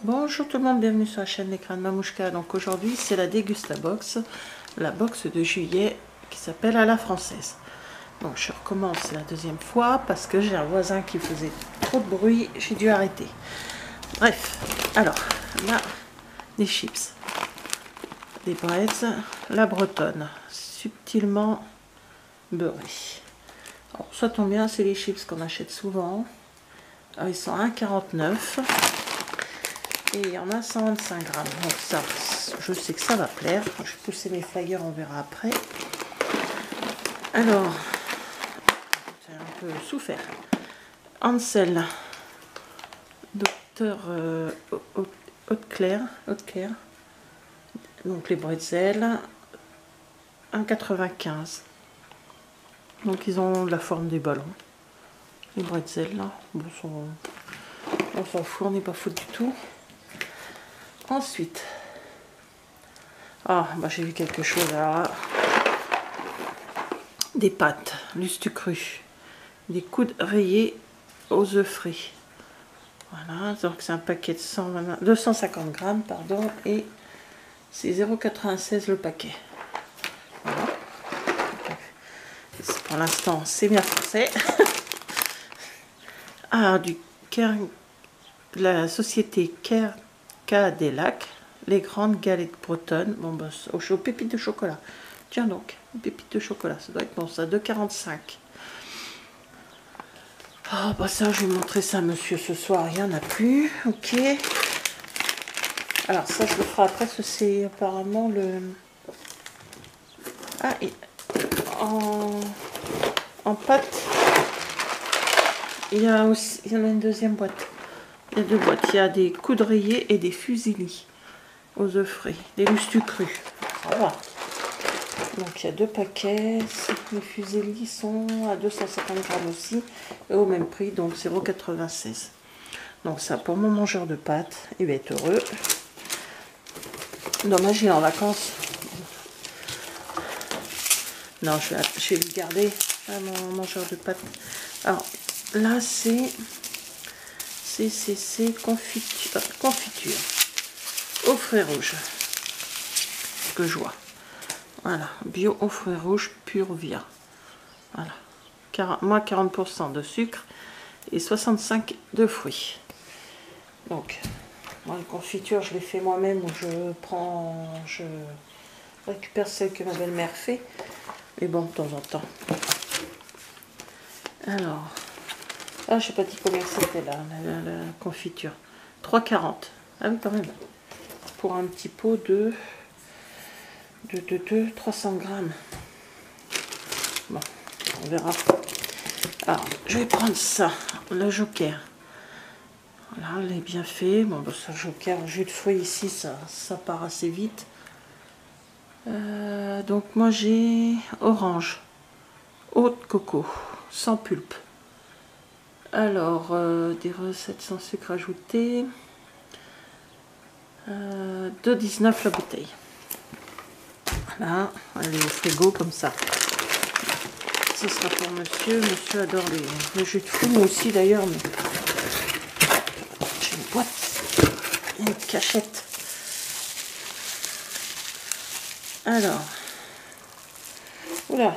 Bonjour tout le monde, bienvenue sur la chaîne L'écran de Mamouchka. Donc aujourd'hui c'est la Dégustabox, la box de juillet qui s'appelle à la française. Donc je recommence la deuxième fois parce que j'ai un voisin qui faisait trop de bruit, j'ai dû arrêter. Bref, alors là, des chips, des breads, la bretonne, subtilement beurrée. Alors ça tombe bien, c'est les chips qu'on achète souvent. Alors, ils sont à 1,49 €. Et il y en a 125 grammes. Donc ça, je sais que ça va plaire. Je vais pousser mes flyers, on verra après. Alors, c'est un peu souffert. Ansel, Docteur Haute-Claire. Donc les bretzels, 1,95 €. Donc ils ont la forme des ballons. Les bretzels là, bon, on s'en fout, on n'est pas foutu du tout. Ensuite, j'ai vu quelque chose là. Des pâtes, lustu cru, des coudes rayés aux œufs frits. Voilà, donc c'est un paquet de 250 grammes, pardon, et c'est 0,96 € le paquet. Voilà. Pour l'instant, c'est bien français. De la société Cadillac, les grandes galettes bretonnes, bon, bah, aux pépites de chocolat. Tiens donc, une pépite de chocolat, ça doit être bon, ça, 2,45 €. Ah, bah ça, je vais montrer ça à monsieur ce soir, il n'y en a plus, ok. Alors ça, je le ferai après, parce que c'est apparemment le... Ah, et en pâte, il y en a une deuxième boîte. Il y a deux boîtes, il y a des coudes rayés et des fusillis aux œufs frais, des lustu crus. Voilà. Donc il y a deux paquets, les fusillis sont à 250 grammes aussi, et au même prix, donc 0,96 €. Donc ça, pour mon mangeur de pâtes, il va être heureux. Dommage, il est en vacances. Non, je vais lui garder mon mangeur de pâtes. Alors là, c'est confiture aux fruits rouges que je vois. Voilà, bio aux fruits rouges pur via. Voilà, moins 40% de sucre et 65 de fruits. Donc, moi, la confiture, je l'ai fait moi-même, ou je récupère celle que ma belle-mère fait. Mais bon, de temps en temps. Alors, je sais pas dit combien c'était là, la confiture. 3,40 €. Ah oui, quand même. Pour un petit pot de 300 grammes. Bon, on verra. Alors, je vais prendre ça, le Joker. Voilà, elle est bien fait. Bon, bah, ça, Joker, jus de fruits ici, ça part assez vite. Donc, moi, j'ai orange, eau de coco, sans pulpe. Alors, des recettes sans sucre ajouté. 2,19 € la bouteille. Voilà, elle est au frigo comme ça. Ce sera pour monsieur. Monsieur adore les jus de fruits, moi aussi d'ailleurs. Mais j'ai une boîte, une cachette. Alors, oula.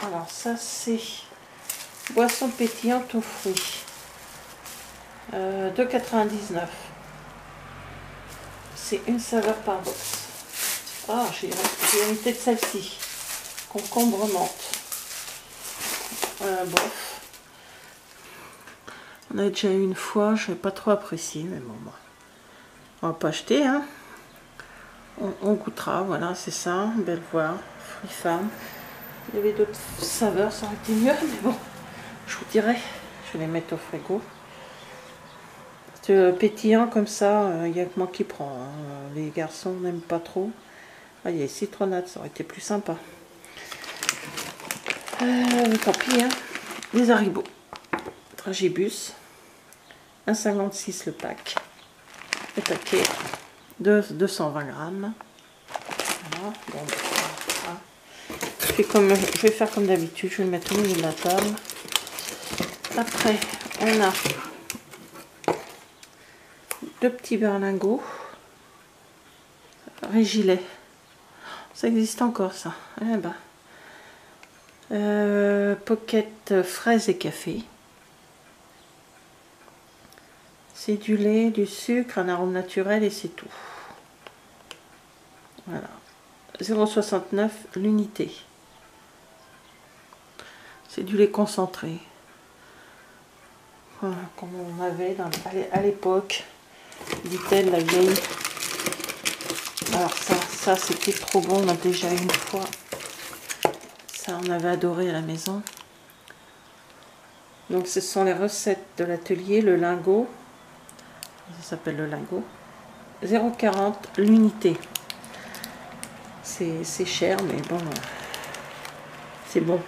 Alors ça c'est boisson pétillante aux fruits. 2,99 €. C'est une saveur par box. Ah, j'ai hérité de celle-ci. Concombre menthe. Bof. On a déjà eu une fois, je n'ai pas trop apprécié, mais bon, on va pas acheter, hein. On goûtera, voilà, c'est ça. Belle voir, Fruit Farm. Il y avait d'autres saveurs, ça aurait été mieux, mais bon, je vous dirai. Je vais les mettre au frigo. Pétillant comme ça, il n'y a que moi qui prends. Hein. Les garçons n'aiment pas trop. Ah, il y a citronnade, ça aurait été plus sympa. Tant pis, hein. Les Haribo. Tragibus. 1,56 € le pack. Le paquet de 220 grammes. Voilà. Bon, voilà. Je vais faire comme d'habitude. Je vais le mettre au milieu de la table. Après, on a 2 petits berlingots. Régilet. Ça existe encore ça. Eh ben. Pocket fraises et café. C'est du lait, du sucre, un arôme naturel et c'est tout. Voilà. 0,69 l'unité. C'est du lait concentré. Voilà, comme on avait à l'époque. Dit-elle, la vieille. Alors ça c'était trop bon, on a déjà eu une fois. Ça, on avait adoré à la maison. Donc ce sont les recettes de l'atelier, le lingot. Ça s'appelle le lingot. 0,40 l'unité. C'est cher, mais bon, c'est bon.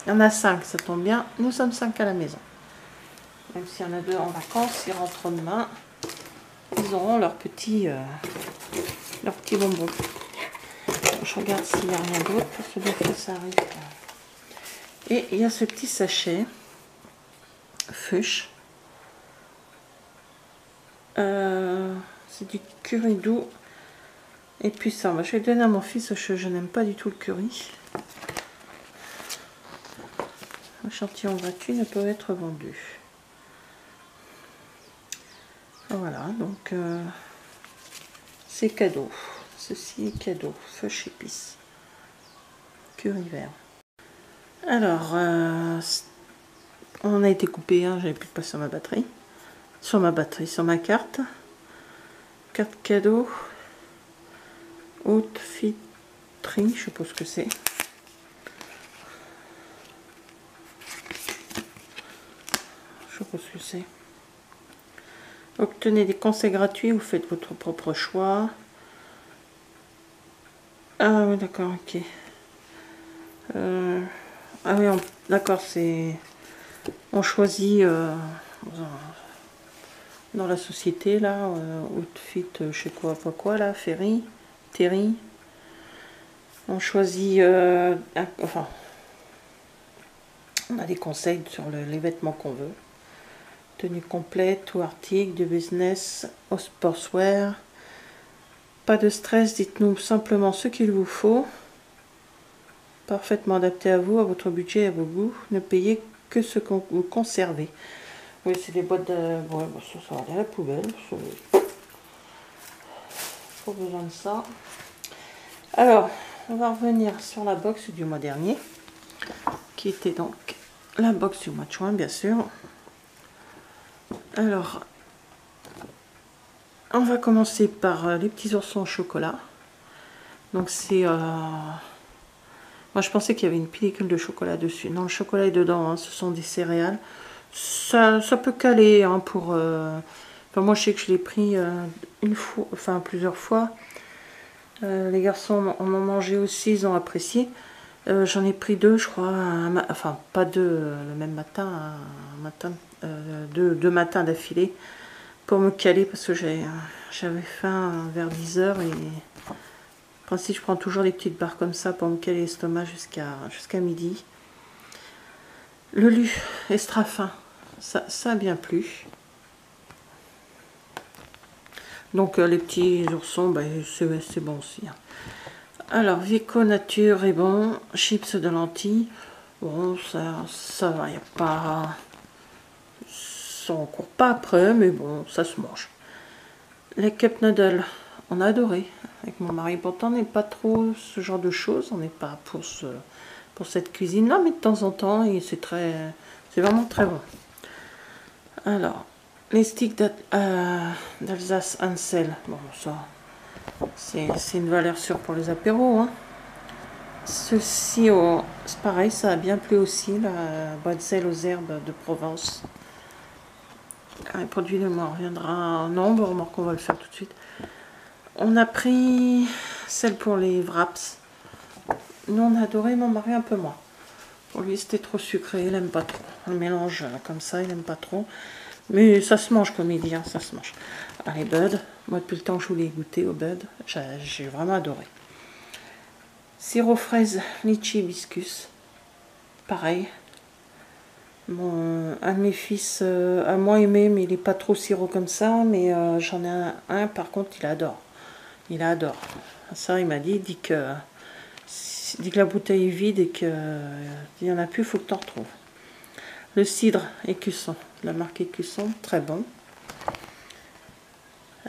Il y en a 5, ça tombe bien. Nous sommes 5 à la maison. Même s'il y en a 2 en vacances, ils rentrent demain. Ils auront leurs petits bonbons. Je regarde s'il n'y a rien d'autre, parce que des fois ça arrive. Et il y a ce petit sachet Fuchs. C'est du curry doux et puissant. Je vais le donner à mon fils parce que je n'aime pas du tout le curry. L'échantillon gratuit ne peut être vendu. Voilà, donc c'est cadeau. Ceci est cadeau. Fuchs épices. Curry vert. Alors, on a été coupé, hein, j'avais plus de place sur ma batterie. Sur ma carte. Carte cadeau. Outfitterie, je sais pas ce que c'est. Je sais pas ce que c'est. Obtenez des conseils gratuits, vous faites votre propre choix. Ah oui, d'accord, ok. Ah oui, d'accord, c'est... On choisit dans la société, là, outfit, je sais quoi, pas quoi, là, Ferry, Terry. On choisit... enfin, on a des conseils sur les vêtements qu'on veut. Tenue complète ou article, du business au sportswear. Pas de stress, dites-nous simplement ce qu'il vous faut. Parfaitement adapté à vous, à votre budget et à vos goûts. Ne payez que ce que vous conservez. Oui, c'est des boîtes de... Bon, ça va aller à la poubelle. Pas besoin de ça. Alors, on va revenir sur la box du mois dernier. Qui était donc la box du mois de juin, bien sûr. Alors, on va commencer par les petits oursons au chocolat. Donc c'est... moi je pensais qu'il y avait une pellicule de chocolat dessus. Non, le chocolat est dedans, hein. Ce sont des céréales. Ça peut caler hein, pour... Enfin, moi je sais que je l'ai pris une fois, enfin plusieurs fois. Les garçons en ont mangé aussi, ils ont apprécié. J'en ai pris 2, je crois. Enfin, pas 2 le même matin, deux matins d'affilée. Pour me caler parce que j'avais faim vers 10 h et en principe je prends toujours des petites barres comme ça pour me caler l'estomac jusqu'à midi. Le lu extra fin, ça a bien plu. Donc les petits oursons, ben, c'est bon aussi. Hein. Alors Vico Nature est bon, chips de lentilles, bon ça va, il n'y a pas... On court pas après, mais bon, ça se mange. Les cup noodles, on a adoré avec mon mari. Pourtant, on n'est pas trop ce genre de choses. On n'est pas pour cette cuisine-là, mais de temps en temps, et c'est vraiment très bon. Alors, les sticks d'Alsace Ansel. Bon, ça, c'est une valeur sûre pour les apéros. Hein. Ceci, c'est pareil, ça a bien plu aussi, la boîte de sel aux herbes de Provence. Les produits de moi, on reviendra en nombre, remarque qu'on va le faire tout de suite. On a pris celle pour les wraps. Nous on a adoré, mon mari un peu moins. Pour lui c'était trop sucré, il n'aime pas trop. Le mélange comme ça, il n'aime pas trop. Mais ça se mange comme il dit, hein, ça se mange. Allez, Bud, moi depuis le temps que je voulais goûter au Bud, j'ai vraiment adoré. Sirop fraise, litchi, hibiscus. Pareil. un de mes fils a moins aimé, mais il n'est pas trop sirop comme ça. Mais j'en ai un, par contre, il adore. Il adore. Ça, il m'a dit que la bouteille est vide et qu'il n'y en a plus, il faut que tu en retrouves. Le cidre Écusson, la marque Écusson, très bon.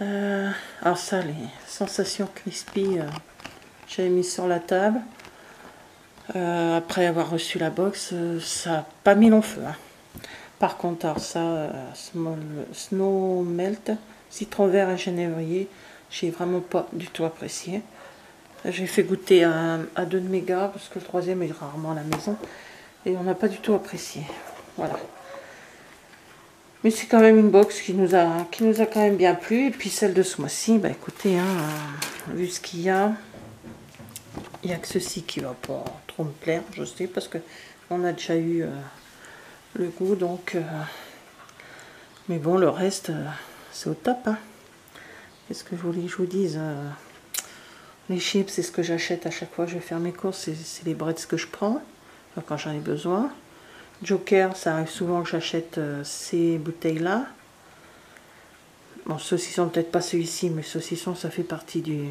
Alors ça, les sensations crispy, j'avais mis sur la table. Après avoir reçu la box, ça n'a pas mis long feu. Hein. Par contre, alors ça, Snow Melt, citron vert et genévrier, j'ai vraiment pas du tout apprécié. J'ai fait goûter à deux de mes gars, parce que le troisième est rarement à la maison, et on n'a pas du tout apprécié. Voilà. Mais c'est quand même une box qui nous a quand même bien plu. Et puis celle de ce mois-ci, bah écoutez, hein, vu ce qu'il y a, il n'y a que ceci qui va pas trop me plaire, je sais, parce que on a déjà eu le goût, donc... mais bon, le reste, c'est au top. Hein. Qu'est-ce que je voulais que je vous dise les chips, c'est ce que j'achète à chaque fois que je vais faire mes courses, c'est les breads que je prends, enfin, quand j'en ai besoin. Joker, ça arrive souvent que j'achète ces bouteilles-là. Bon, saucisson, peut-être pas celui-ci, mais saucisson, ça fait partie de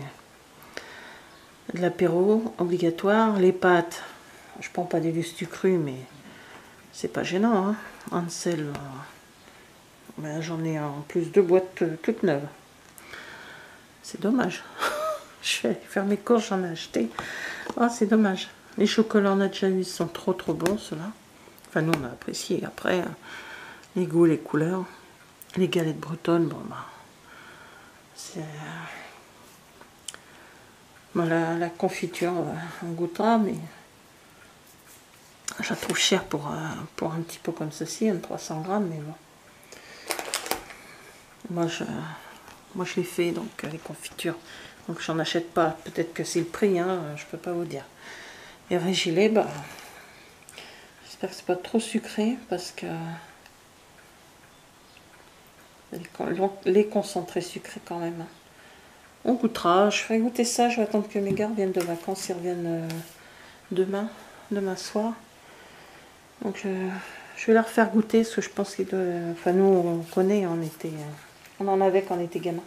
l'apéro obligatoire. Les pâtes, je prends pas des lustres crus, mais c'est pas gênant. Hein. Ansel, ben, j'en ai en plus 2 boîtes toutes neuves. C'est dommage. Je vais faire mes courses, j'en ai acheté. Oh, c'est dommage. Les chocolats, on a déjà eu, ils sont trop bons, ceux-là. Enfin, nous, on a apprécié. Après, les goûts, les couleurs. Les galettes bretonnes, bon, bah, c'est... Bon, la confiture, on goûtera, mais... Je la trouve chère pour un petit pot comme ceci, 300 grammes, mais bon. Moi, je l'ai fait, donc, les confitures. Donc, j'en achète pas. Peut-être que c'est le prix, hein, je peux pas vous dire. Et Régilet, bah... J'espère que c'est pas trop sucré, parce que... Les concentrés sucrés quand même. On goûtera, je ferai goûter ça, je vais attendre que mes gars reviennent de vacances, ils reviennent demain soir. Donc je vais leur faire goûter, parce que je pense qu'ils doivent... Enfin nous on connaît, on en avait quand on était gamin.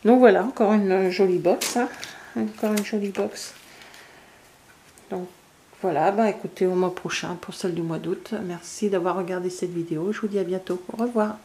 Donc voilà, encore une jolie box, hein. Encore une jolie box. Donc voilà, bah écoutez, au mois prochain pour celle du mois d'août. Merci d'avoir regardé cette vidéo, je vous dis à bientôt, au revoir.